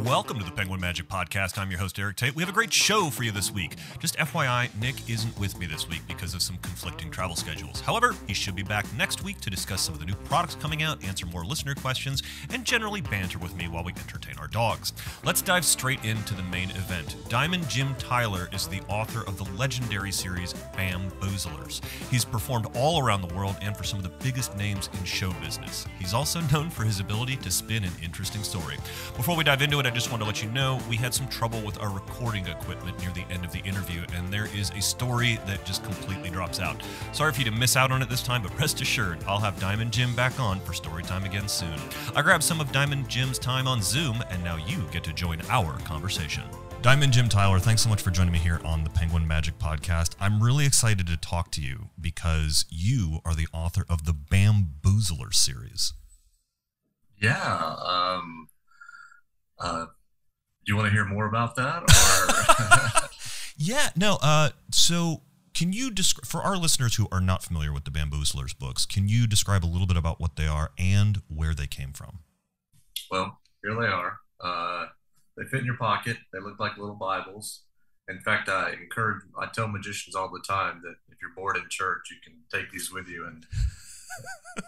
Welcome to the Penguin Magic Podcast. I'm your host, Eric Tate. We have a great show for you this week. Just FYI, Nick isn't with me this week because of some conflicting travel schedules. However, he should be back next week to discuss some of the new products coming out, answer more listener questions, and generally banter with me while we entertain our dogs. Let's dive straight into the main event. Diamond Jim Tyler is the author of the legendary series Bamboozlers. He's performed all around the world and for some of the biggest names in show business. He's also known for his ability to spin an interesting story. Before we dive into it, I just want to let you know we had some trouble with our recording equipment near the end of the interview, and there is a story that just completely drops out. Sorry for you to miss out on it this time, but rest assured, I'll have Diamond Jim back on for story time again soon. I grabbed some of Diamond Jim's time on Zoom, and now you get to join our conversation. Diamond Jim Tyler, thanks so much for joining me here on the Penguin Magic Podcast. I'm really excited to talk to you because you are the author of the Bamboozlers series. Yeah, do you want to hear more about that? Or Yeah, no. So can you describe, for our listeners who are not familiar with the Bamboozlers books, can you describe a little bit about what they are and where they came from? Well, here they are. They fit in your pocket. They look like little Bibles. In fact, I tell magicians all the time that if you're bored in church, you can take these with you, and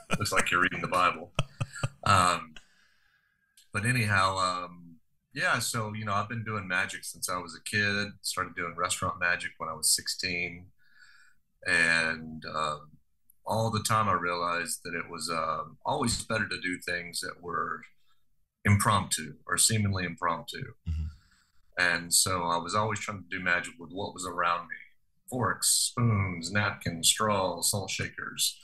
it looks like you're reading the Bible. But anyhow, yeah, so, I've been doing magic since I was a kid. Started doing restaurant magic when I was 16. And all the time I realized that it was always better to do things that were impromptu or seemingly impromptu. Mm-hmm. And so I was always trying to do magic with what was around me. Forks, spoons, napkins, straws, salt shakers.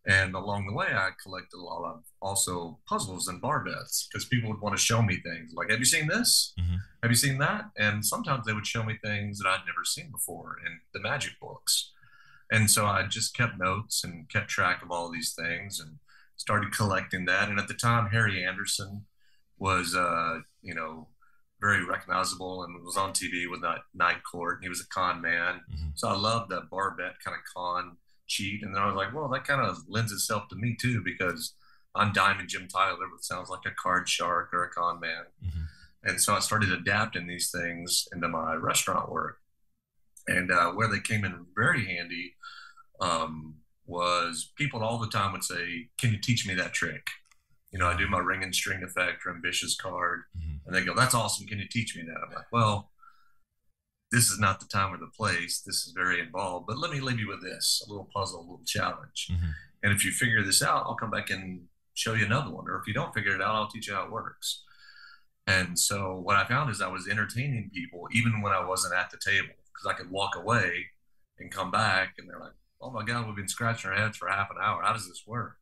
And along the way, I collected a lot of also puzzles and bar bets because people would want to show me things like, have you seen this? Mm-hmm. Have you seen that? And sometimes they would show me things that I'd never seen before in the magic books. And so I just kept notes and kept track of all of these things and started collecting that. And at the time, Harry Anderson was, very recognizable and was on TV with Night Court. And he was a con man. Mm-hmm. So I loved that bar bet kind of con cheat. And then I was like, well, that kind of lends itself to me too, because I'm Diamond Jim Tyler, which sounds like a card shark or a con man. Mm-hmm. And so I started adapting these things into my restaurant work. And where they came in very handy was people all the time would say, can you teach me that trick? I do my ring and string effect or ambitious card. Mm-hmm. And they go, that's awesome. Can you teach me that? I'm like, well, this is not the time or the place. This is very involved, but let me leave you with this, a little puzzle, a little challenge. Mm-hmm. And if you figure this out, I'll come back and show you another one. Or if you don't figure it out, I'll teach you how it works. And so what I found is I was entertaining people even when I wasn't at the table, because I could walk away and come back and they're like, oh my God, we've been scratching our heads for half an hour. How does this work?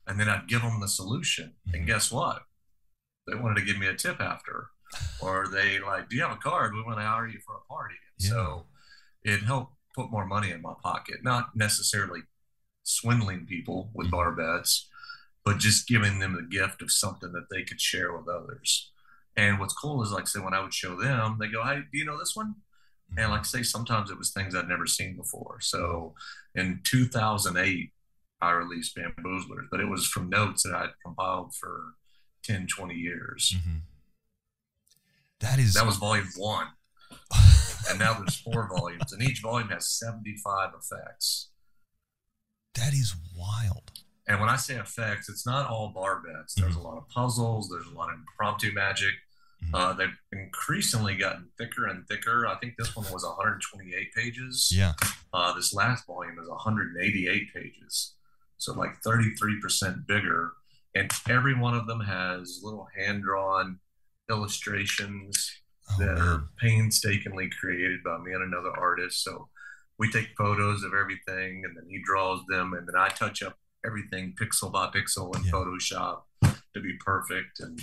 And then I'd give them the solution. Mm-hmm. And guess what? They wanted to give me a tip after. Or they like, do you have a card? We want to hire you for a party. And so it helped put more money in my pocket, not necessarily swindling people with bar bets, but just giving them the gift of something that they could share with others. And what's cool is, like, say, when I would show them, they go, hey, do you know this one? And like, say, sometimes it was things I'd never seen before. So in 2008, I released Bamboozlers, but it was from notes that I'd compiled for 10, 20 years. Mm-hmm. That was volume 1. And now there's 4 volumes, and each volume has 75 effects. That is wild. And when I say effects, it's not all bar bets. There's a lot of puzzles. There's a lot of impromptu magic. Mm-hmm. They've increasingly gotten thicker and thicker. I think this one was 128 pages. Yeah. This last volume is 188 pages. So like 33% bigger. And every one of them has little hand-drawn illustrations that are painstakingly created by me and another artist. So we take photos of everything, and then he draws them, and then I touch up everything pixel by pixel in Photoshop to be perfect. And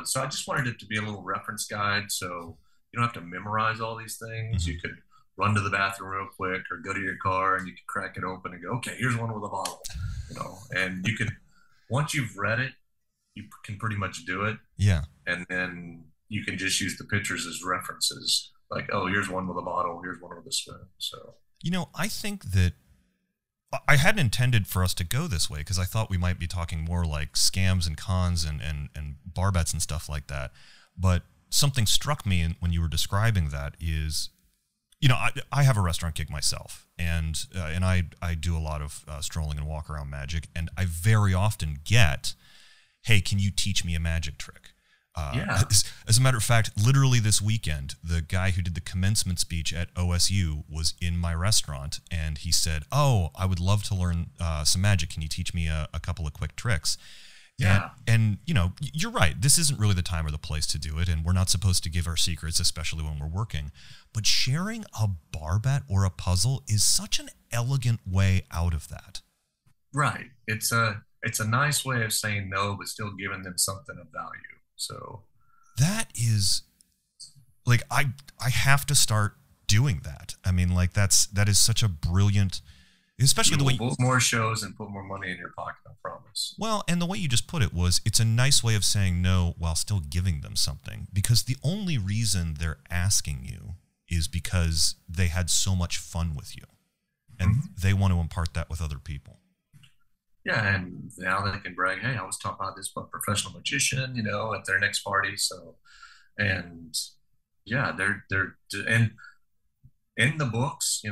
so I just wanted it to be a little reference guide, so you don't have to memorize all these things. Mm-hmm. You could run to the bathroom real quick or go to your car and you could crack it open and go, okay, here's one with a bottle, and you could, once you've read it, you can pretty much do it. Yeah. And then you can just use the pictures as references. Like, oh, here's one with a bottle, here's one with a spoon. So, I think that I hadn't intended for us to go this way because I thought we might be talking more like scams and cons and bar bets and stuff like that. But something struck me when you were describing that is, I have a restaurant gig myself, and I do a lot of strolling and walk around magic, and I very often get, hey, can you teach me a magic trick? Yeah. As a matter of fact, literally this weekend, the guy who did the commencement speech at OSU was in my restaurant, and he said, "Oh, I would love to learn some magic. Can you teach me a couple of quick tricks?" Yeah. And you're right. This isn't really the time or the place to do it, and we're not supposed to give our secrets, especially when we're working. But sharing a bar bet or a puzzle is such an elegant way out of that. Right. It's a nice way of saying no, but still giving them something of value. So that is like, I have to start doing that. I mean, like that is such a brilliant, especially the way book more shows and put more money in your pocket, I promise. Well, and the way you just put it was, it's a nice way of saying no while still giving them something, because the only reason they're asking you is because they had so much fun with you, and they want to impart that with other people. Yeah, and now they can brag, hey, I was taught by this professional magician, at their next party. So, and yeah, they're and in the books,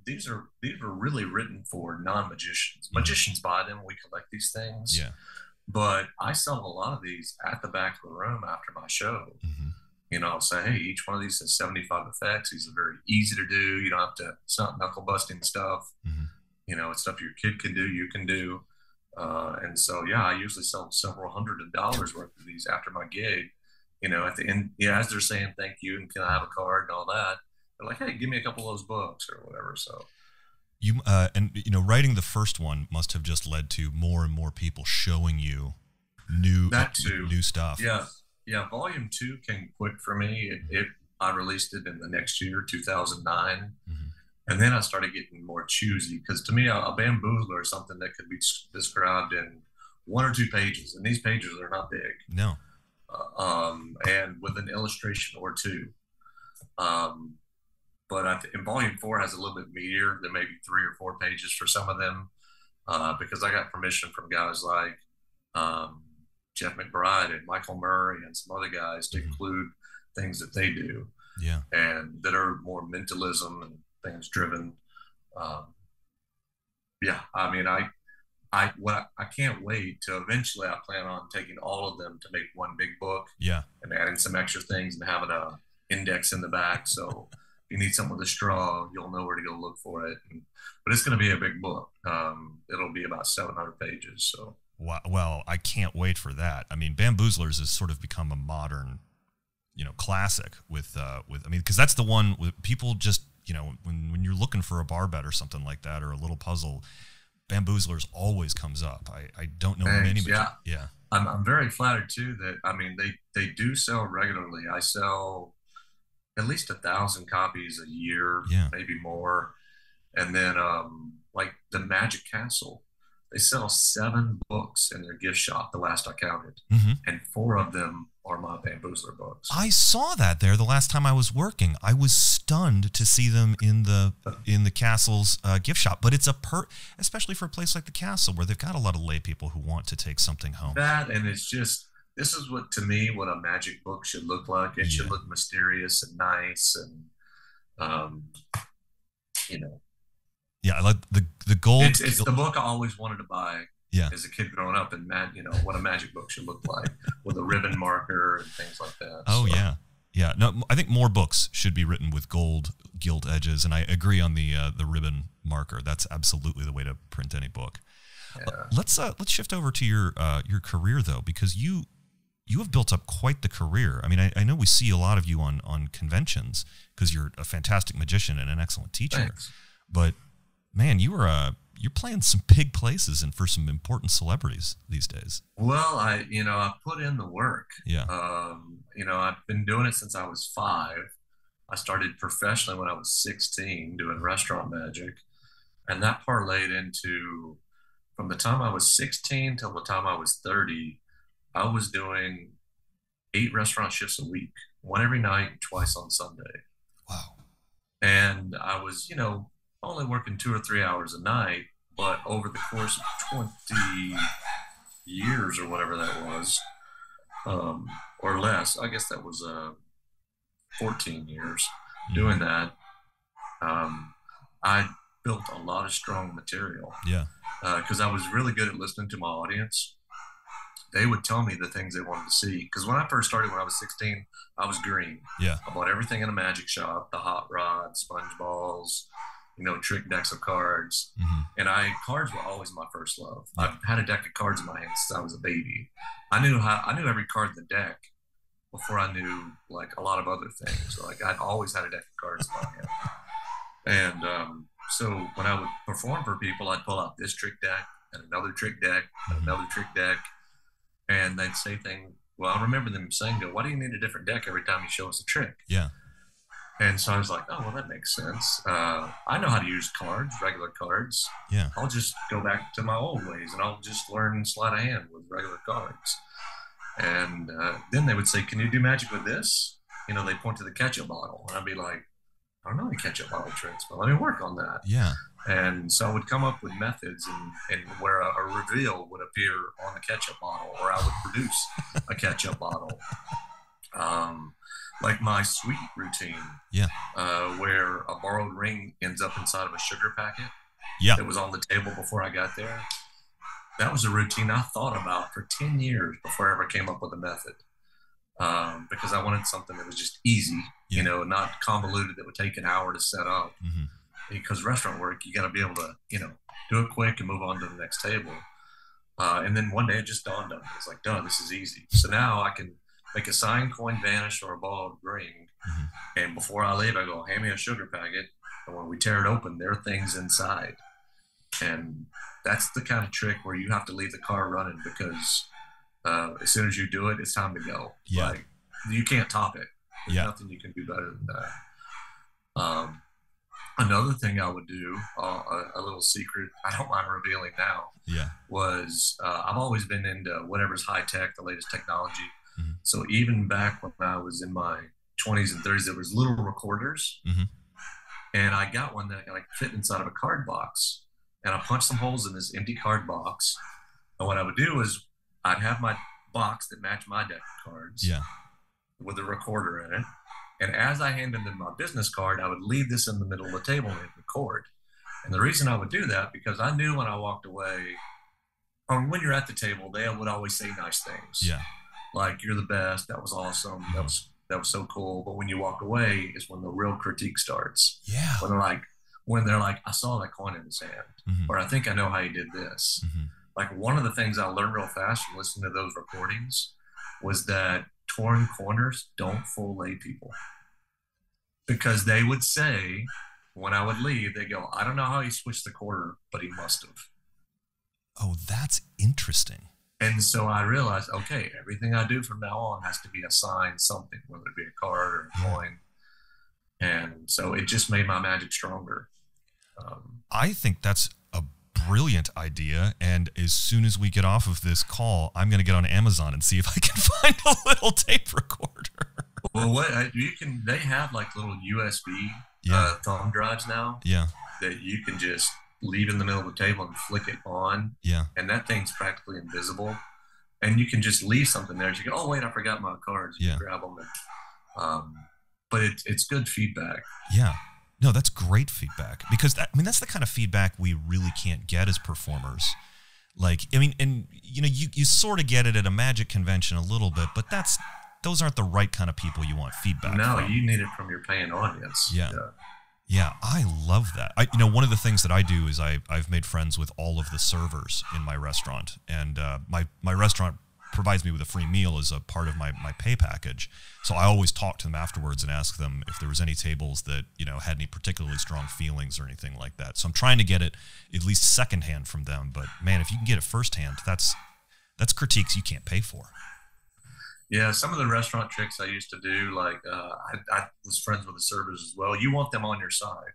these are really written for non-magicians. Magicians buy them, we collect these things. Yeah. But I sell a lot of these at the back of the room after my show. I'll say, hey, each one of these has 75 effects. These are very easy to do. You don't have to, it's not knuckle busting stuff. It's stuff your kid can do, you can do. And so, yeah, I usually sell several $100s worth of these after my gig, at the end, as they're saying thank you and can I have a card and all that, they're like, hey, give me a couple of those books or whatever. So writing the first one must have just led to more and more people showing you new stuff. Yeah. Volume 2 came quick for me. I released it in the next year, 2009. And then I started getting more choosy, because to me, a bamboozler is something that could be described in 1 or 2 pages, and these pages are not big. No. And with an illustration or 2. But in Volume 4 has a little bit meatier. There may be 3 or 4 pages for some of them, because I got permission from guys like Jeff McBride and Michael Murray and some other guys to include things that they do. Yeah. And that are more mentalism and things driven. I mean, I can't wait to eventually, I plan on taking all of them to make one big book. Yeah. And adding some extra things and having a index in the back. So if you need something with a straw, you'll know where to go look for it. But it's going to be a big book. It'll be about 700 pages. So. Wow. Well, I can't wait for that. I mean, Bamboozlers has sort of become a modern, classic with because that's the one with people just, when you're looking for a bar bet or something like that, or a little puzzle, Bamboozlers always comes up. I don't know many. Yeah. I'm very flattered too that, they do sell regularly. I sell at least 1,000 copies a year, maybe more. And then like the Magic Castle, they sell 7 books in their gift shop, the last I counted, and 4 of them are my Bamboozler books. I saw that there the last time I was working. I was stunned to see them in the Castle's gift shop. But it's especially for a place like the Castle, where they've got a lot of lay people who want to take something home. That, and it's just, this is what, to me, what a magic book should look like. It should look mysterious and nice, and Yeah, I like the gold. It's the book I always wanted to buy. As a kid growing up, and what a magic book should look like, with a ribbon marker and things like that. Oh, so. Yeah. No, I think more books should be written with gold gilt edges, and I agree on the ribbon marker. That's absolutely the way to print any book. Yeah. Let's shift over to your career though, because you have built up quite the career. I mean, I know we see a lot of you on conventions because you're a fantastic magician and an excellent teacher. Thanks. But man, you're playing some big places and for some important celebrities these days. Well, I put in the work. Yeah. I've been doing it since I was 5. I started professionally when I was 16 doing restaurant magic. And that parlayed into, from the time I was 16 till the time I was 30, I was doing 8 restaurant shifts a week, 1 every night, twice on Sunday. Wow. And I was, only working 2 or 3 hours a night, but over the course of 20 years or whatever that was, or less, I guess that was 14 years doing that, I built a lot of strong material. Yeah. Because I was really good at listening to my audience. They would tell me the things they wanted to see. Because when I first started, when I was 16, I was green. Yeah. I bought everything in a magic shop, the hot rods, sponge balls, trick decks of cards. And cards were always my first love. Yeah. I've had a deck of cards in my hand since I was a baby. I knew every card in the deck before I knew like a lot of other things. Like I'd always had a deck of cards in my hand. And so when I would perform for people, I'd pull out this trick deck and another trick deck and another trick deck. And they'd say things. Well, I remember them saying, why do you need a different deck every time you show us a trick? Yeah. And so I was like, oh, well, that makes sense. I know how to use cards, regular cards. Yeah. I'll just go back to my old ways and I'll just learn sleight of hand with regular cards. And then they would say, can you do magic with this? They point to the ketchup bottle. And I'd be like, I don't know any ketchup bottle tricks, but let me work on that. Yeah. And so I would come up with methods and where a reveal would appear on the ketchup bottle, or I would produce a ketchup bottle. Like my sweet routine, where a borrowed ring ends up inside of a sugar packet that was on the table before I got there. That was a routine I thought about for 10 years before I ever came up with a method. Because I wanted something that was just easy, not convoluted, that would take an hour to set up. Because restaurant work, you got to be able to, do it quick and move on to the next table. And then one day it just dawned on me. It's like, duh, this is easy. So now I can make a signed coin vanish or a ball ring. And before I leave, I go, hand me a sugar packet. And when we tear it open, there are things inside. And that's the kind of trick where you have to leave the car running, because as soon as you do it, it's time to go. Yeah. Like, you can't top it. There's nothing you can do better than that. Another thing I would do, a little secret, I don't mind revealing now, was I've always been into whatever's high tech, the latest technology. So even back when I was in my 20s and 30s, there was little recorders. And I got one that like fit inside of a card box. And I punched some holes in this empty card box. And what I would do is I'd have my box that matched my deck of cards with a recorder in it. And as I handed them my business card, I would leave this in the middle of the table and record. And the reason I would do that, because I knew when I walked away, or when you're at the table, they would always say nice things. Yeah. Like, you're the best. That was awesome. That was so cool. But when you walk away is when the real critique starts. Yeah. When they're like, I saw that coin in his hand, or I think I know how he did this. Like, one of the things I learned real fast from listening to those recordings was that torn corners don't fool lay people. Because they would say, when I would leave, they go, I don't know how he switched the quarter, but he must have. Oh, that's interesting. And so I realized, okay, everything I do from now on has to be assigned something, whether it be a card or a coin. And so it just made my magic stronger. I think that's a brilliant idea. And as soon as we get off of this call, I'm going to get on Amazon and see if I can find a little tape recorder. Well, they have like little USB thumb drives now. Yeah. That you can just leave in the middle of the table and flick it on. Yeah. And that thing's practically invisible. And you can just leave something there. You go, oh, wait, I forgot my cards. You grab them. And, but it's good feedback. Yeah. No, that's great feedback, because that's the kind of feedback we really can't get as performers. Like, I mean, and you sort of get it at a magic convention a little bit, but those aren't the right kind of people you want feedback from. You need it from your paying audience. Yeah, I love that. One of the things that I do is I've made friends with all of the servers in my restaurant, and my restaurant provides me with a free meal as a part of my pay package. So I always talk to them afterwards and ask them if there was any tables that had any particularly strong feelings or anything like that. So I'm trying to get it at least secondhand from them. But man, if you can get it firsthand, that's critiques you can't pay for. Yeah, some of the restaurant tricks I used to do, like I was friends with the servers as well. You want them on your side,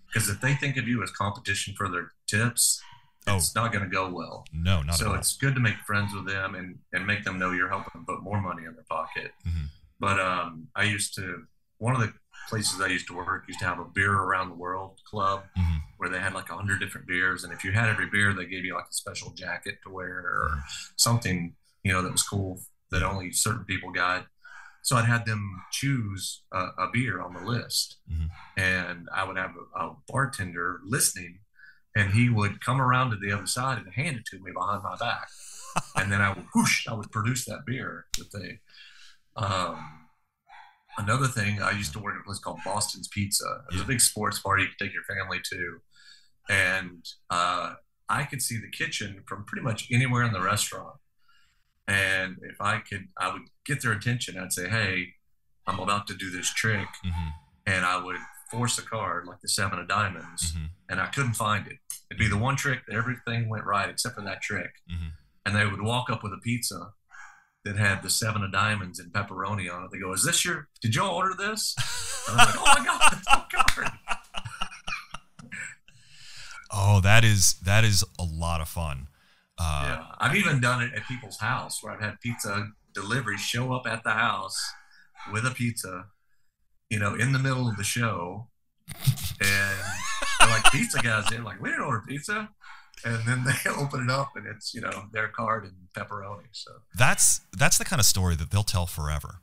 because if they think of you as competition for their tips, it's not going to go well. No, not at all. So it's good to make friends with them and make them know you're helping them put more money in their pocket. But I used to, one of the places I used to work used to have a beer around the world club where they had like 100 different beers. And if you had every beer, they gave you like a special jacket to wear or something, you know, that was cool that only certain people got. So I'd had them choose a beer on the list, and I would have a bartender listening, and he would come around to the other side and hand it to me behind my back. And then I would produce that beer that they, another thing, I used to work at a place called Boston's Pizza. It was a big sports bar you could take your family to. And I could see the kitchen from pretty much anywhere in the restaurant. And if I would get their attention. I'd say, hey, I'm about to do this trick. And I would force a card like the 7 of diamonds, and I couldn't find it. It'd be the one trick that everything went right except for that trick. And they would walk up with a pizza that had the 7 of diamonds and pepperoni on it. They go, did y'all order this? And I'm like, oh my God, it's my card. Oh, that is a lot of fun. Yeah, I've even done it at people's house where I've had pizza delivery show up at the house with a pizza, you know, in the middle of the show. And they're like, pizza guys in, like, we didn't order pizza. And then they open it up and it's, you know, their card and pepperoni. So that's the kind of story that they'll tell forever.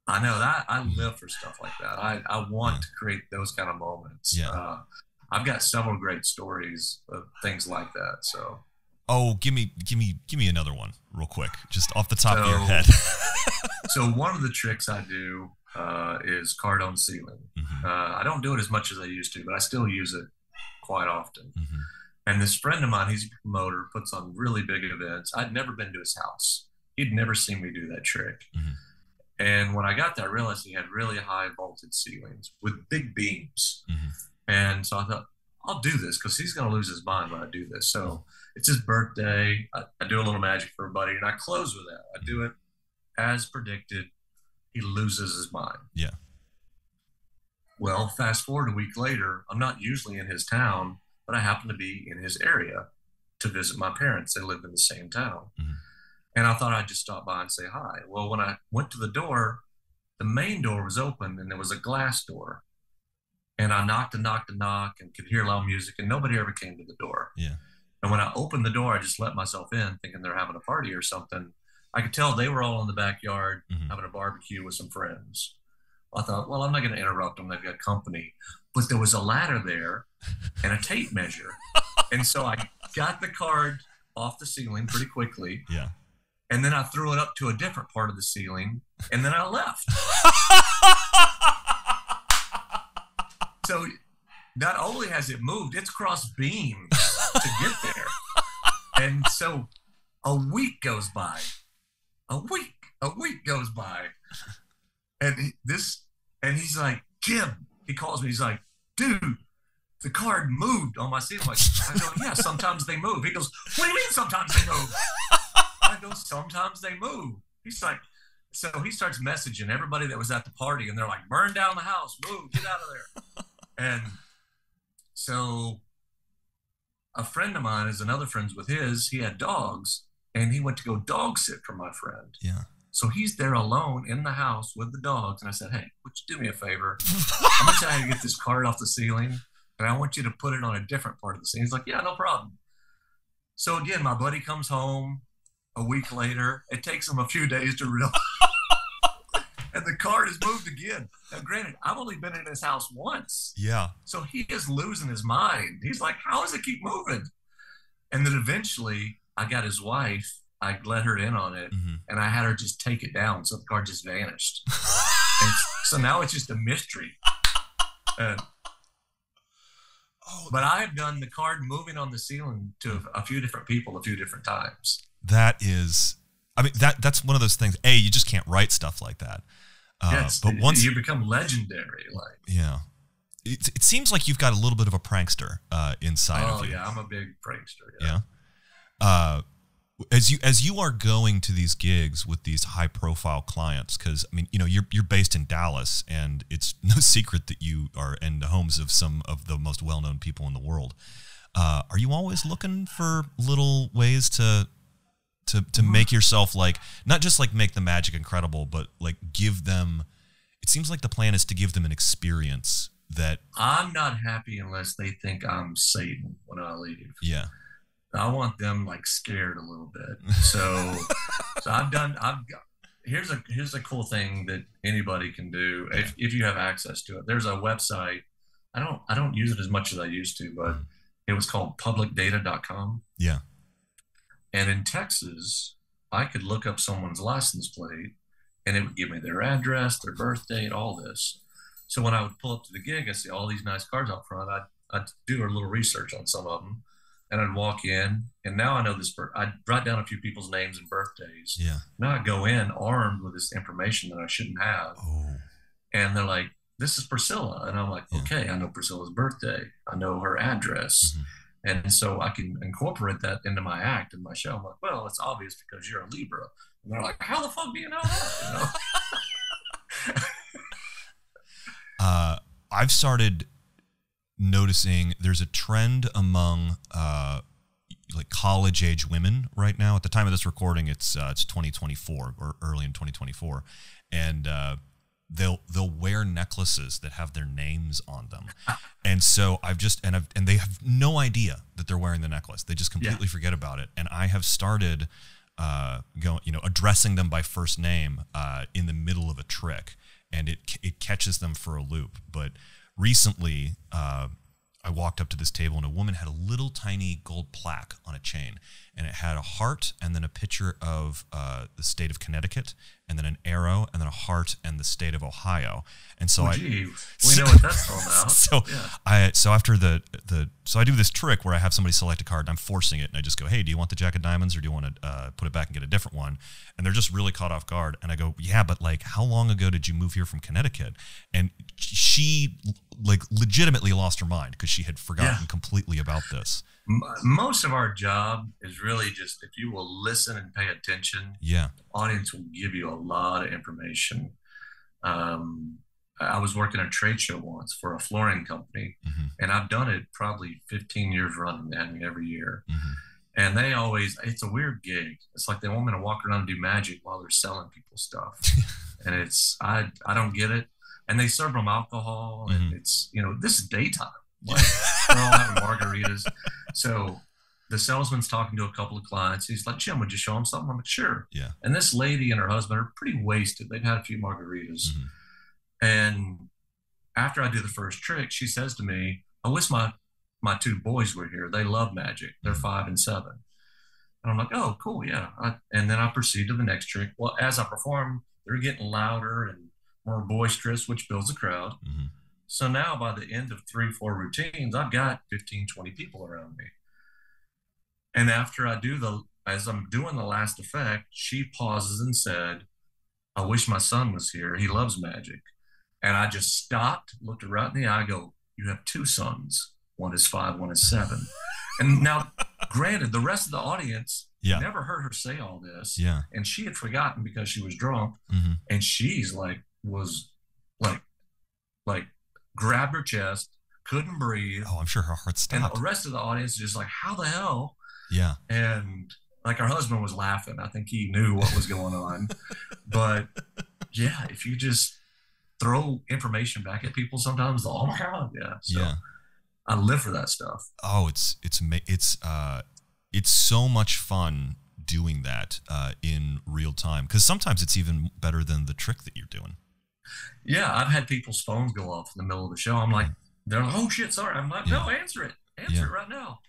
I know that. I live for stuff like that. I want to create those kind of moments. Yeah. I've got several great stories of things like that. So. Oh, give me another one real quick, just off the top of your head. So one of the tricks I do is card on ceiling. I don't do it as much as I used to, but I still use it quite often. And this friend of mine, he's a promoter, puts on really big events. I'd never been to his house. He'd never seen me do that trick. And when I got there, I realized he had really high vaulted ceilings with big beams. And so I thought, I'll do this because he's going to lose his mind when I do this. So it's his birthday. I do a little magic for everybody, and I close with that. I do it as predicted. He loses his mind. Yeah. Well, fast forward a week later, I'm not usually in his town, but I happen to be in his area to visit my parents. They lived in the same town. And I thought I'd just stop by and say hi. Well, when I went to the door, the main door was open, and there was a glass door. And I knocked and could hear loud music, and nobody ever came to the door. Yeah. And when I opened the door, I just let myself in thinking they're having a party or something. I could tell they were all in the backyard having a barbecue with some friends. I thought, well, I'm not going to interrupt them. They've got company. But there was a ladder there and a tape measure. And so I got the card off the ceiling pretty quickly. Yeah. And then I threw it up to a different part of the ceiling, and then I left. So not only has it moved, it's crossed beams to get there. And so a week goes by. A week goes by. And he's like, Jim, he calls me. He's like, dude, the card moved on my ceiling. I go, yeah, sometimes they move. He goes, what do you mean sometimes they move? I go, sometimes they move. He's like, so he starts messaging everybody that was at the party, and they're like, burn down the house, move, get out of there. And so a friend of mine is another friend's with his. He had dogs, and he went to go dog sit for my friend. Yeah. So he's there alone in the house with the dogs. And I said, hey, would you do me a favor? I'm going to try to get this card off the ceiling, and I want you to put it on a different part of the ceiling. He's like, yeah, no problem. So again, my buddy comes home a week later. It takes him a few days to realize. And the card has moved again. Now, granted, I've only been in his house once. Yeah. So he is losing his mind. He's like, how does it keep moving? And then eventually I got his wife. I let her in on it, and I had her just take it down. So the card just vanished. And so now it's just a mystery. But I've done the card moving on the ceiling to a few different people a few different times. That is, I mean, that's one of those things. You just can't write stuff like that. But once you become legendary, like it seems like you've got a little bit of a prankster inside of you. Oh yeah, I'm a big prankster. Yeah. As you are going to these gigs with these high profile clients, because I mean, you know, you're based in Dallas, and it's no secret that you are in the homes of some of the most well known people in the world. Are you always looking for little ways to make yourself, like, not just like make the magic incredible, but like give them, it seems like the plan is to give them an experience that I'm not happy unless they think I'm Satan when I leave. yeah. I want them like scared a little bit. So, I've got, here's a cool thing that anybody can do if you have access to it. There's a website. I don't use it as much as I used to, but it was called publicdata.com. Yeah. And in Texas, I could look up someone's license plate and it would give me their address, their birth date, all this. So when I would pull up to the gig, I see all these nice cars out front. I'd do a little research on some of them, and I'd walk in, and now I know this. I'd write down a few people's names and birthdays. Yeah. Now I go in armed with this information that I shouldn't have. Oh. And they're like, "This is Priscilla," and I'm like, "Okay, I know Priscilla's birthday. I know her address." And so I can incorporate that into my act and my show. I'm like, well, it's obvious because you're a Libra. And they're like, how the fuck do you know that? You know? I've started noticing there's a trend among like college age women right now. At the time of this recording, it's 2024 or early in 2024, and they'll wear necklaces that have their names on them. And so and they have no idea that they're wearing the necklace. They just completely forget about it. And I have started addressing them by first name in the middle of a trick, and it catches them for a loop. But recently, I walked up to this table, and a woman had a little tiny gold plaque on a chain, and it had a heart and then a picture of the state of Connecticut, and then an arrow, and then a heart and the state of Ohio. And so we know what that's all about. So after so I do this trick where I have somebody select a card, and I'm forcing it, and I just go, hey, do you want the Jack of Diamonds, or do you want to put it back and get a different one? And they're just really caught off guard. And I go, yeah, but like, how long ago did you move here from Connecticut? And she like legitimately lost her mind because she had forgotten completely about this. Most of our job is really just if you will listen and pay attention, the audience will give you a lot of information. I was working a trade show once for a flooring company, and I've done it probably 15 years running. They have me every year. And they always, it's a weird gig. It's like they want me to walk around and do magic while they're selling people stuff. And I don't get it. And they serve them alcohol, and it's, this is daytime. Like, they're all having margaritas. So the salesman's talking to a couple of clients. He's like, Jim, would you show them something? I'm like, sure. Yeah. And this lady and her husband are pretty wasted. They've had a few margaritas. And after I do the first trick, she says to me, I wish my two boys were here. They love magic. They're 5 and 7. And I'm like, oh, cool, yeah. And then I proceed to the next trick. Well, as I perform, they're getting louder and more boisterous, which builds a crowd. So now by the end of 3-4 routines, I've got 15, 20 people around me. And after as I'm doing the last effect, she pauses and said, I wish my son was here. He loves magic. And I just stopped, looked her right in the eye, go, you have 2 sons. One is 5, one is 7. And now, granted, the rest of the audience never heard her say all this. And she had forgotten because she was drunk. And she's was grabbed her chest, couldn't breathe. Oh, I'm sure her heart stopped. And the rest of the audience is just like, how the hell? Yeah. And like her husband was laughing. I think he knew what was going on. But yeah, if you just throw information back at people, sometimes they'll, oh my God, So I live for that stuff. Oh, it's so much fun doing that in real time, because sometimes it's even better than the trick that you're doing. Yeah, I've had people's phones go off in the middle of the show. I'm like, they're like, oh shit, sorry. I'm like, no, answer it it right now.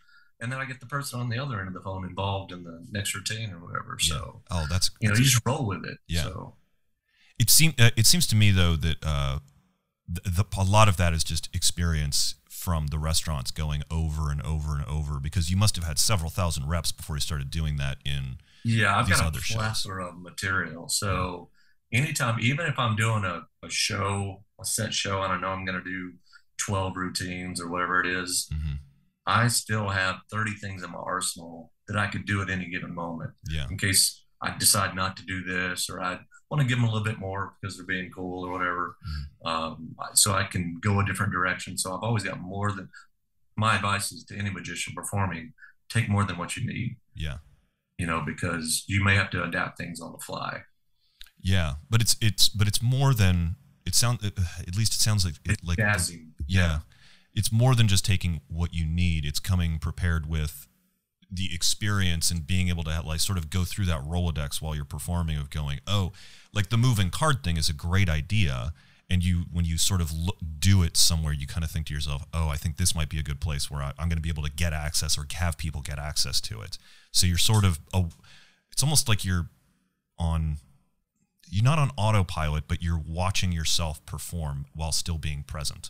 And then I get the person on the other end of the phone involved in the next routine or whatever. So, that's you just roll with it. Yeah. So. It seems to me though that a lot of that is just experience from the restaurants going over and over and over, because you must have had several thousand reps before you started doing that in I've these got other a plethora of material. So anytime, even if I'm doing a set show, and I know I'm going to do 12 routines or whatever it is, I still have 30 things in my arsenal that I could do at any given moment. In case I decide not to do this, or I want to give them a little bit more because they're being cool or whatever. So I can go a different direction. So I've always got more than, my advice is to any magician performing, take more than what you need. Because you may have to adapt things on the fly. Yeah, but it's more than at least it sounds like It's like jazzy. yeah, it's more than just taking what you need. It's coming prepared with the experience and being able to have, like, sort of go through that Rolodex while you're performing, of going, oh, like the moving card thing is a great idea. And when you sort of do it somewhere, you kind of think to yourself, oh, I think this might be a good place where I'm going to be able to get access or have people get access to it. So you're sort of, it's almost like you're not on autopilot, but you're watching yourself perform while still being present.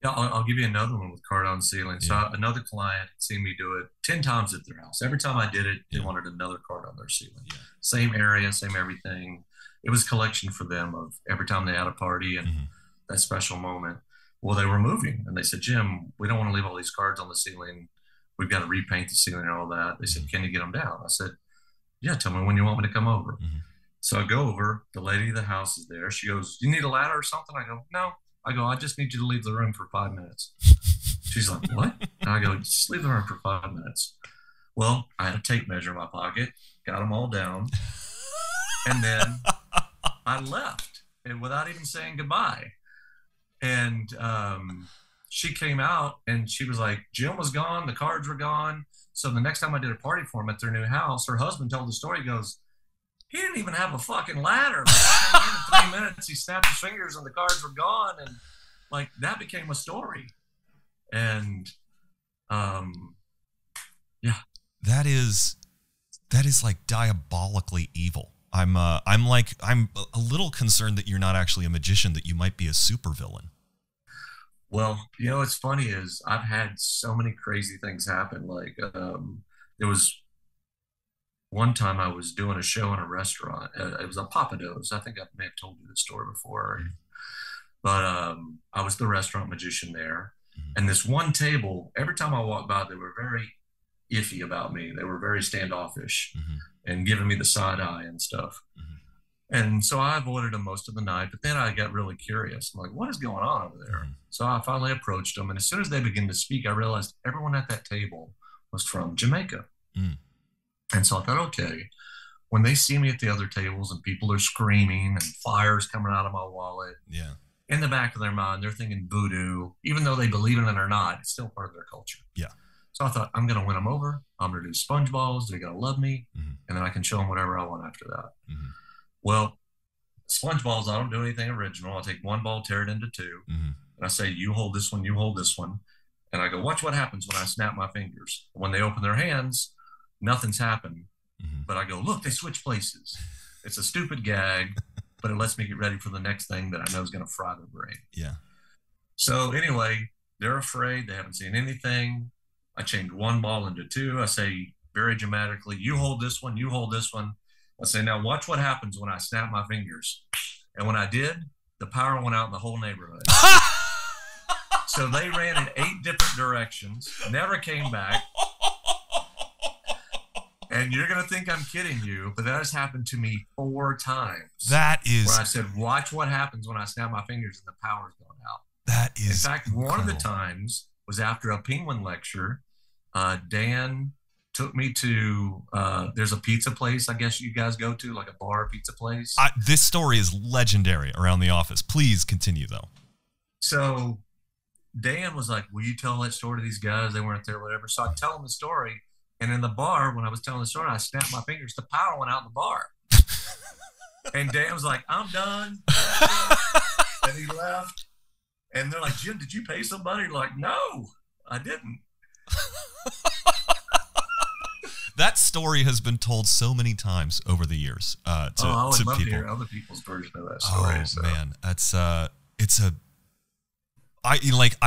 Yeah, I'll give you another one with card on ceiling. So Yeah. another client had seen me do it 10 times at their house. Every time I did it, they Yeah. wanted another card on their ceiling. Yeah. Same area, same everything. It was a collection for them of every time they had a party and Mm-hmm. that special moment. Well, they were moving and they said, Jim, we don't want to leave all these cards on the ceiling. We've got to repaint the ceiling and all that. They said, Mm-hmm. can you get them down? I said, yeah, tell me when you want me to come over. Mm-hmm. So I go over, the lady of the house is there. She goes, you need a ladder or something? I go, no. I go, I just need you to leave the room for 5 minutes. She's like, what? And I go, just leave the room for 5 minutes. Well, I had a tape measure in my pocket, got them all down, and then I left, and without even saying goodbye. And she came out, and she was like, Jim was gone, the cards were gone. So the next time I did a party for him at their new house, her husband told the story. He goes, he didn't even have a fucking ladder. Like, in 3 minutes, he snapped his fingers, and the cards were gone, and like that became a story. And yeah, That is like diabolically evil. I'm a little concerned that you're not actually a magician, that you might be a supervillain. well, what's funny is I've had so many crazy things happen. Like there was one time I was doing a show in a restaurant. It was a Papados. I think I may have told you this story before. But I was the restaurant magician there. Mm-hmm. And this one table, every time I walked by, they were very iffy about me. They were very standoffish Mm-hmm. and giving me the side eye and stuff. Mm-hmm. And so I avoided them most of the night. But then I got really curious. I'm like, what is going on over there? Mm-hmm. So I finally approached them. And as soon as they began to speak, I realized everyone at that table was from Jamaica. Mm. And so I thought, okay, when they see me at the other tables and people are screaming and fire's coming out of my wallet, Yeah. in the back of their mind, they're thinking voodoo, even though they believe in it or not, it's still part of their culture. Yeah. So I thought, I'm going to win them over. I'm going to do sponge balls. They're going to love me. Mm-hmm. And then I can show them whatever I want after that. Mm-hmm. Well, sponge balls, I don't do anything original. I take one ball, tear it into two. Mm-hmm. And I say, you hold this one, you hold this one. And I go, watch what happens when I snap my fingers. When they open their hands, nothing's happened. Mm-hmm. But I go, look, they switch places. It's a stupid gag, but it lets me get ready for the next thing that I know is going to fry their brain. Yeah. So anyway, they're afraid. They haven't seen anything. I change one ball into two. I say very dramatically, you hold this one, you hold this one. I say, now watch what happens when I snap my fingers. And when I did, the power went out in the whole neighborhood. So they ran in 8 different directions, never came back. And you're going to think I'm kidding you, but that has happened to me 4 times. That is, where I said, watch what happens when I snap my fingers and the power's gone out. that is. In fact, one of the times was after a Penguin lecture. Dan took me to, there's a pizza place I guess you guys go to, like a bar pizza place. This story is legendary around the office. Please continue, though. So Dan was like, will you tell that story to these guys? They weren't there, whatever. So I tell them the story. And in the bar, when I was telling the story, I snapped my fingers. The power went out in the bar. And Dan was like, I'm done. And he left. And they're like, Jim, did you pay somebody? Like, no, I didn't. That story has been told so many times over the years I would love people. to hear other people's version of that story. Oh man, that's I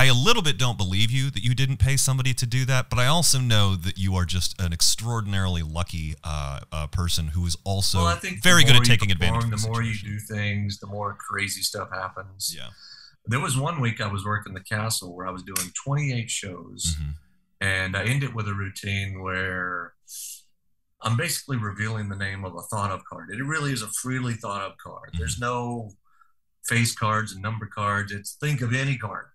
a little bit don't believe you that you didn't pay somebody to do that, but I also know that you are just an extraordinarily lucky person who is also Well, I think very good at you taking advantage of the The more you situation. do things, the more crazy stuff happens. Yeah. There was one week I was working the castle where I was doing 28 shows. Mm-hmm. And I end it with a routine where I'm basically revealing the name of a thought of card. It really is a freely thought of card. Mm-hmm. There's no face cards and number cards. It's think of any card.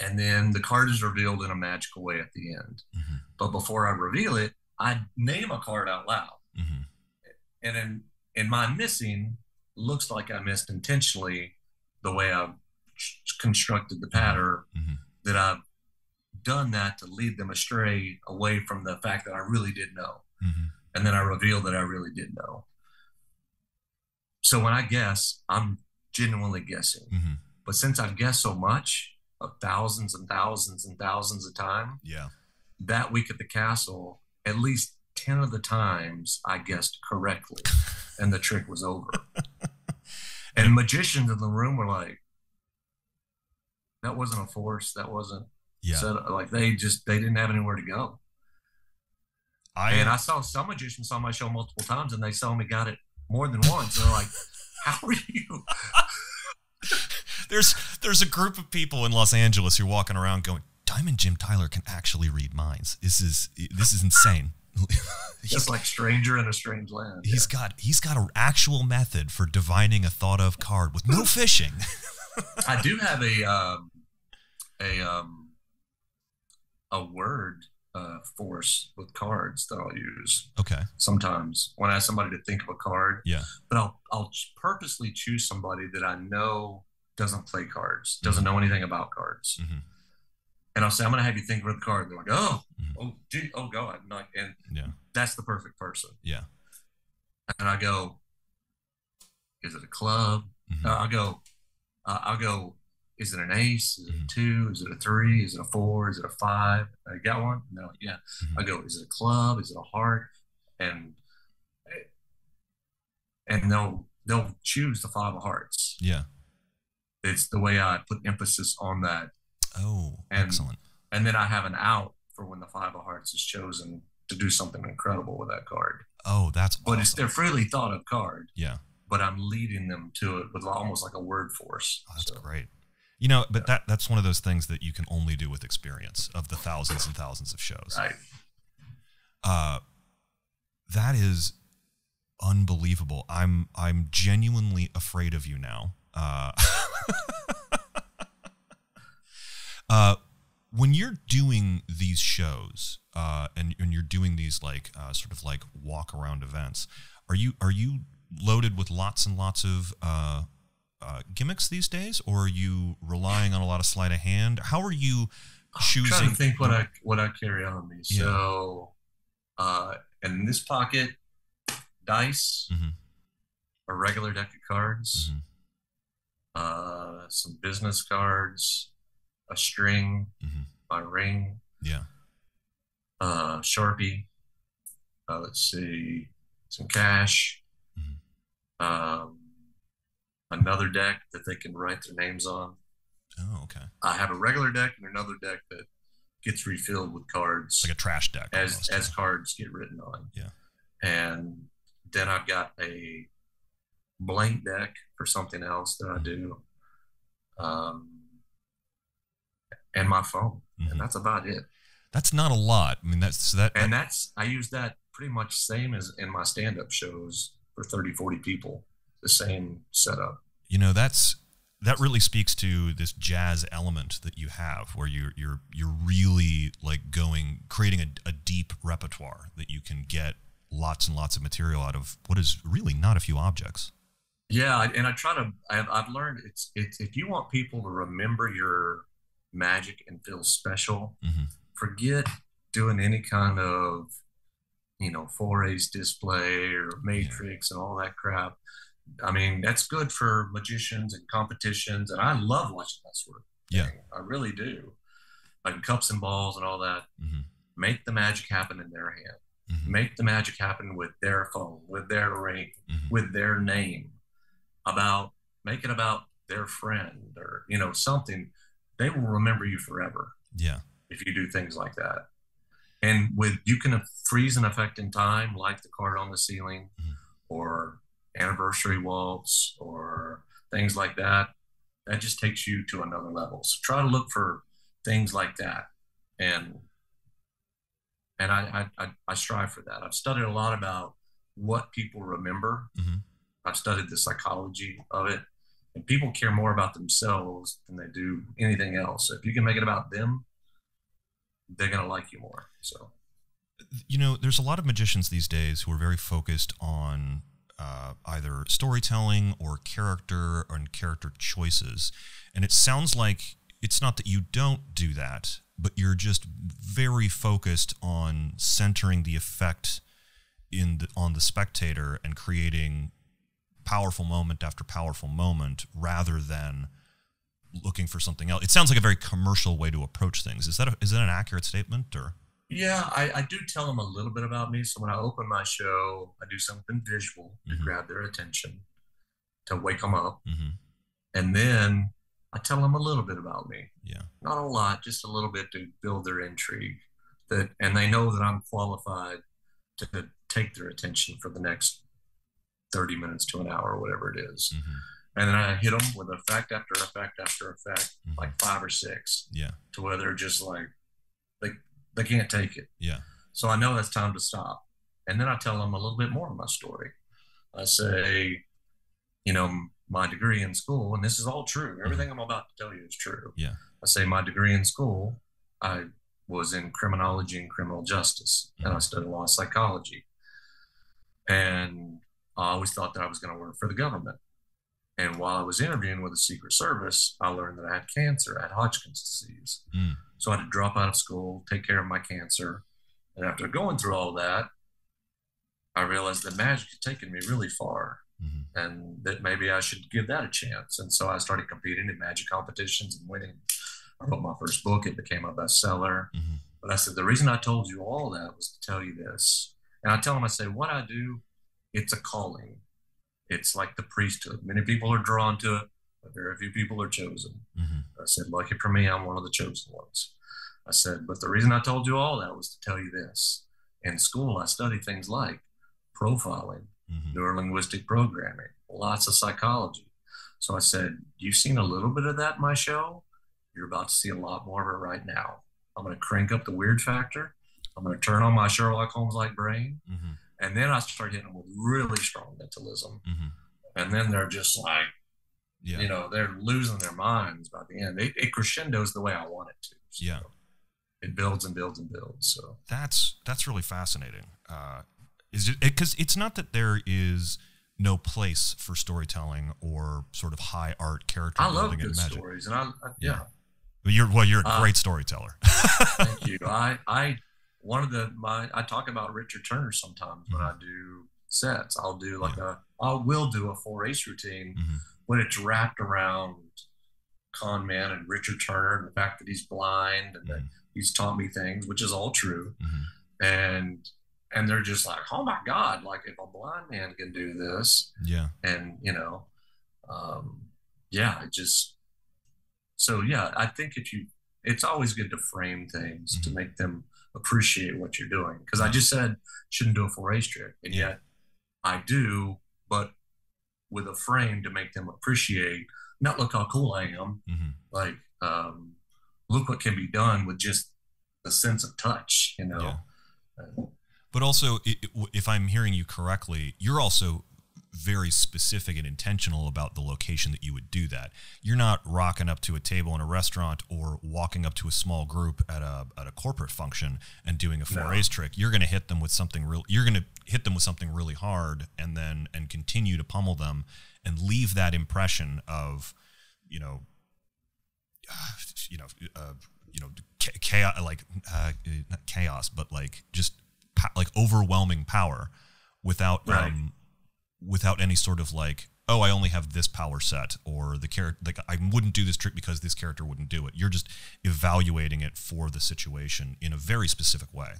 And then the card is revealed in a magical way at the end. Mm-hmm. But before I reveal it, I name a card out loud. Mm-hmm. And in my missing, looks like I missed intentionally the way I constructed the pattern, Mm-hmm. that I've done that to lead them astray away from the fact that I really did know. Mm-hmm. And then I reveal that I really did know. So when I guess, I'm genuinely guessing. Mm-hmm. But since I've guessed so much, of thousands and thousands and thousands of times, Yeah. that week at the castle, at least 10 of the times I guessed correctly and the trick was over. And magicians in the room were like, that wasn't a force. That wasn't set, like they didn't have anywhere to go. And I saw some magicians saw my show multiple times and they saw me got it more than once. They're like, how are you? There's a group of people in Los Angeles who are walking around going, Diamond Jim Tyler can actually read minds. This is insane. Just like stranger in a strange land. He's got an actual method for divining a thought of card with no fishing. I do have a word force with cards that I'll use. Okay. Sometimes when I ask somebody to think of a card. Yeah. But I'll purposely choose somebody that I know doesn't play cards, doesn't know anything about cards. Mm-hmm. And I'll say, I'm going to have you think of a card. They're like, oh, gee, oh God. And that's the perfect person. Yeah. And I go, is it a club? Mm-hmm. I'll go, is it an ace? Is it a 2? Is it a 3? Is it a 4? Is it a 5? I got one? No, yeah. Mm-hmm. I go, is it a club? Is it a heart? And they'll choose the 5 of hearts. Yeah. It's the way I put emphasis on that. Oh, excellent. And then I have an out for when the 5 of hearts is chosen to do something incredible with that card. Oh, that's But awesome. they're freely thought of card. Yeah. But I'm leading them to it with almost like a word force. Oh, that's great. You know, but that's one of those things that you can only do with experience of the thousands and thousands of shows. Right. That is unbelievable. I'm genuinely afraid of you now. When you're doing these shows, and you're doing these like sort of like walk around events, are you loaded with lots and lots of gimmicks these days, or are you relying on a lot of sleight of hand? How are you choosing? I'm trying to think what I carry on me. Yeah. So, in this pocket, dice, a regular deck of cards, some business cards, a string, my ring, Sharpie, let's see, some cash, another deck that they can write their names on. Oh, okay. I have a regular deck and another deck that gets refilled with cards. Like a trash deck. As cards get written on. Yeah. And then I've got a blank deck for something else that I do. And my phone. And that's about it. That's not a lot. I mean, I use that pretty much same as in my stand-up shows for 30, 40 people, the same setup. You know, that really speaks to this jazz element that you have, where you're really like creating a deep repertoire that you can get lots and lots of material out of what is really not a few objects. Yeah, and I've learned it's if you want people to remember your magic and feel special, forget doing any kind of, four-ace display or matrix and all that crap. I mean, that's good for magicians and competitions, and I love watching that sort of thing. I really do. Like cups and balls and all that. Make the magic happen in their hand. Make the magic happen with their phone, with their ring, with their name. Make it about their friend or, something. They will remember you forever. Yeah. If you do things like that. And you can freeze an effect in time, like the card on the ceiling or anniversary waltz or things like that. That just takes you to another level. So try to look for things like that. And I strive for that. I've studied a lot about what people remember. I've studied the psychology of it. And people care more about themselves than they do anything else. So if you can make it about them, they're going to like you more. So, there's a lot of magicians these days who are very focused on either storytelling or character and character choices. And it sounds like it's not that you don't do that, but you're just very focused on centering the effect on the spectator and creating powerful moment after powerful moment rather than looking for something else. It sounds like a very commercial way to approach things. Is that an accurate statement, or? Yeah, I do tell them a little bit about me. So when I open my show, I do something visual to grab their attention, to wake them up. And then I tell them a little bit about me. Yeah. Not a lot, just a little bit to build their intrigue. And they know that I'm qualified to take their attention for the next 30 minutes to an hour, whatever it is. And then I hit them with effect after effect after effect, like 5 or 6. Yeah. To where they're just like, they can't take it. Yeah. So I know that's time to stop. And then I tell them a little bit more of my story. I say, my degree in school, and this is all true. Everything I'm about to tell you is true. Yeah. I say my degree in school, I was in criminology and criminal justice, and I studied law and psychology. And I always thought that I was going to work for the government. And while I was interviewing with the Secret Service, I learned that I had cancer. I had Hodgkin's disease. So I had to drop out of school, take care of my cancer. And after going through all that, I realized that magic had taken me really far and that maybe I should give that a chance. And so I started competing in magic competitions and winning. I wrote my first book. It became a bestseller. But I said, the reason I told you all that was to tell you this. And I tell them, I say, what I do, it's a calling. It's like the priesthood. Many people are drawn to it, but very few people are chosen. I said, lucky for me, I'm one of the chosen ones. I said, but the reason I told you all that was to tell you this. In school, I studied things like profiling, neurolinguistic programming, lots of psychology. So I said, you've seen a little bit of that in my show. You're about to see a lot more of it right now. I'm going to crank up the weird factor. I'm going to turn on my Sherlock Holmes-like brain. And then I start hitting them with really strong mentalism. And then they're just like, they're losing their minds by the end. It crescendos the way I want it to. So it builds and builds and builds. So that's really fascinating. Is it because it's not that there is no place for storytelling or sort of high art character building in magic. I love good stories, and you're a great storyteller. Thank you. I talk about Richard Turner sometimes when I do sets. I will do a 4-ace routine when it's wrapped around con man and Richard Turner and the fact that he's blind and that he's taught me things, which is all true. And they're just like, oh my God, like if a blind man can do this. Yeah. And, I think it's always good to frame things to make them appreciate what you're doing. Because I just said, shouldn't do a 4-ace trick. And yet I do, but with a frame to make them appreciate, not look how cool I am, like, look what can be done with just the sense of touch, But also, if I'm hearing you correctly, you're also very specific and intentional about the location that you would do that. You're not rocking up to a table in a restaurant or walking up to a small group at a corporate function and doing a 4-ace trick. You're going to hit them with something real. You're going to hit them with something really hard, and continue to pummel them and leave that impression of, chaos, not chaos, but like just like overwhelming power without without any sort of like, oh, I only have this power set, or the character, like I wouldn't do this trick because this character wouldn't do it. You're just evaluating it for the situation in a very specific way.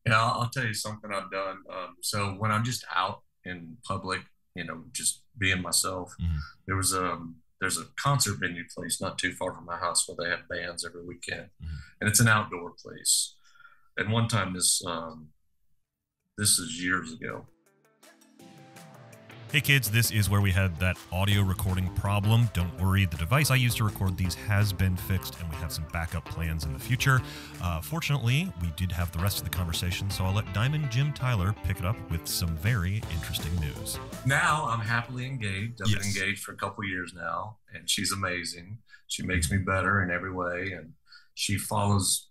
Yeah, I'll tell you something I've done. So when I'm just out in public, just being myself, there's a concert venue place not too far from my house where they have bands every weekend, and it's an outdoor place. And one time this is years ago. Hey kids, this is where we had that audio recording problem. Don't worry, the device I used to record these has been fixed, and we have some backup plans in the future. Fortunately, we did have the rest of the conversation, so I'll let Diamond Jim Tyler pick it up with some very interesting news. Now I'm happily engaged. I've been engaged for a couple years now, and she's amazing. She makes me better in every way, and she follows.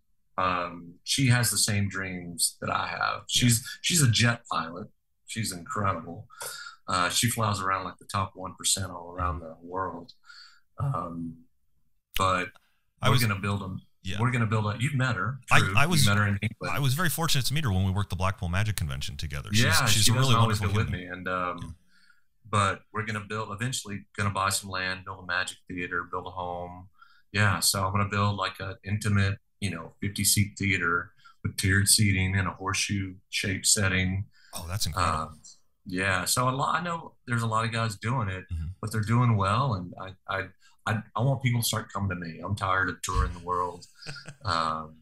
She has the same dreams that I have. She's a jet pilot. She's incredible. She flies around like the top 1% all around the world. But we're going to build them. Yeah. We're going to build a. You've met her. True. I was. You met her in England. I was very fortunate to meet her when we worked the Blackpool Magic Convention together. She's a really wonderful human. With me, and but we're going to eventually going to buy some land, build a magic theater, build a home. Yeah, so I'm going to build like an intimate, 50-seat theater with tiered seating in a horseshoe-shaped setting. Oh, that's incredible. Yeah, so I know there's a lot of guys doing it, but they're doing well, and I want people to start coming to me. I'm tired of touring the world. I'm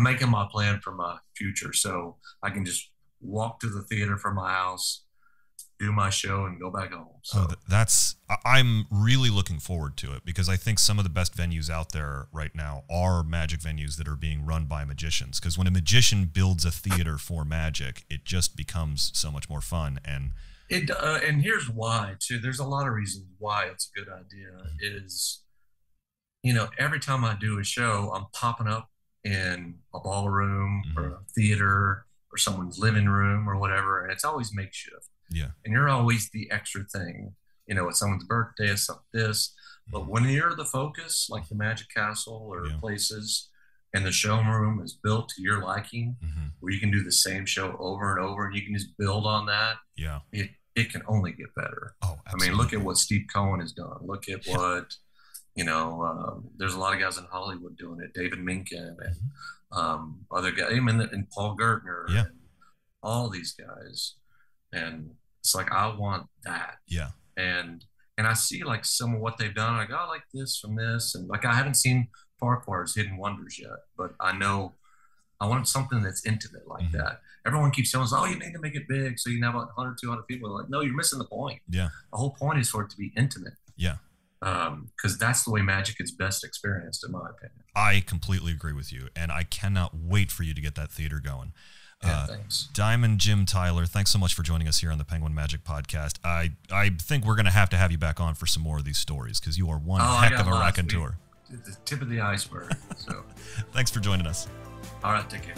making my plan for my future, so I can just walk to the theater from my house, do my show, and go back home. So I'm really looking forward to it, because I think some of the best venues out there right now are magic venues that are being run by magicians. Because when a magician builds a theater for magic, it just becomes so much more fun. And here's why too. There's a lot of reasons why it's a good idea. Is every time I do a show, I'm popping up in a ballroom or a theater or someone's living room or whatever, and it's always makeshift. Yeah. And you're always the extra thing, it's someone's birthday, it's this. But when you're the focus, like the Magic Castle or places, and the showroom is built to your liking, where you can do the same show over and over, and you can just build on that. Yeah. It can only get better. Oh, absolutely. I mean, look at what Steve Cohen has done. Look at what, there's a lot of guys in Hollywood doing it. David Minkin and other guys, and Paul Gertner, and all these guys. And it's like, I want that. Yeah. And I see like some of what they've done. I go, I like this from this. And like, I haven't seen Farquhar's Hidden Wonders yet, but I know I want something that's intimate like that. Everyone keeps telling us, oh, you need to make it big so you can have 100, 200 people. Like, no, you're missing the point. Yeah. The whole point is for it to be intimate. Yeah. Because that's the way magic is best experienced, in my opinion. I completely agree with you. And I cannot wait for you to get that theater going. Thanks. Diamond Jim Tyler, thanks so much for joining us here on the Penguin Magic Podcast. I think we're going to have you back on for some more of these stories, because you are one heck of a raconteur. The tip of the iceberg. So, thanks for joining us. All right, take care.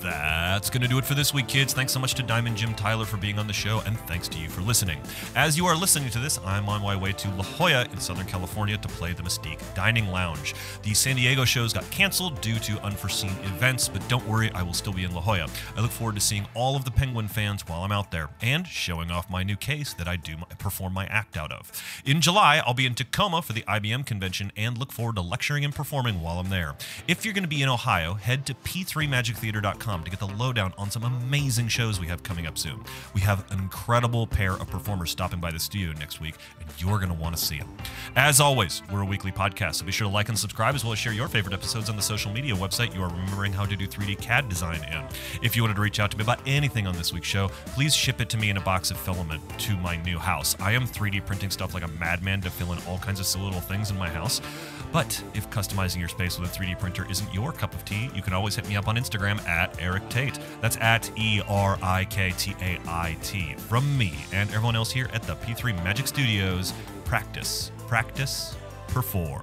That's going to do it for this week, kids. Thanks so much to Diamond Jim Tyler for being on the show, and thanks to you for listening. As you are listening to this, I'm on my way to La Jolla in Southern California to play the Mystique Dining Lounge. The San Diego shows got canceled due to unforeseen events, but don't worry, I will still be in La Jolla. I look forward to seeing all of the Penguin fans while I'm out there, and showing off my new case that I perform my act out of. In July, I'll be in Tacoma for the IBM convention, and look forward to lecturing and performing while I'm there. If you're going to be in Ohio, head to p3magictheater.com to get the lowdown on some amazing shows we have coming up soon. We have an incredible pair of performers stopping by the studio next week, and you're going to want to see them. As always, we're a weekly podcast, so be sure to like and subscribe, as well as share your favorite episodes on the social media website you are remembering how to do 3D CAD design in. If you wanted to reach out to me about anything on this week's show, please ship it to me in a box of filament to my new house. I am 3D printing stuff like a madman to fill in all kinds of silly little things in my house. But if customizing your space with a 3D printer isn't your cup of tea, you can always hit me up on Instagram at Eric Tate. That's at ERIKTAIT. From me and everyone else here at the P3 Magic Studios, practice, practice, perform.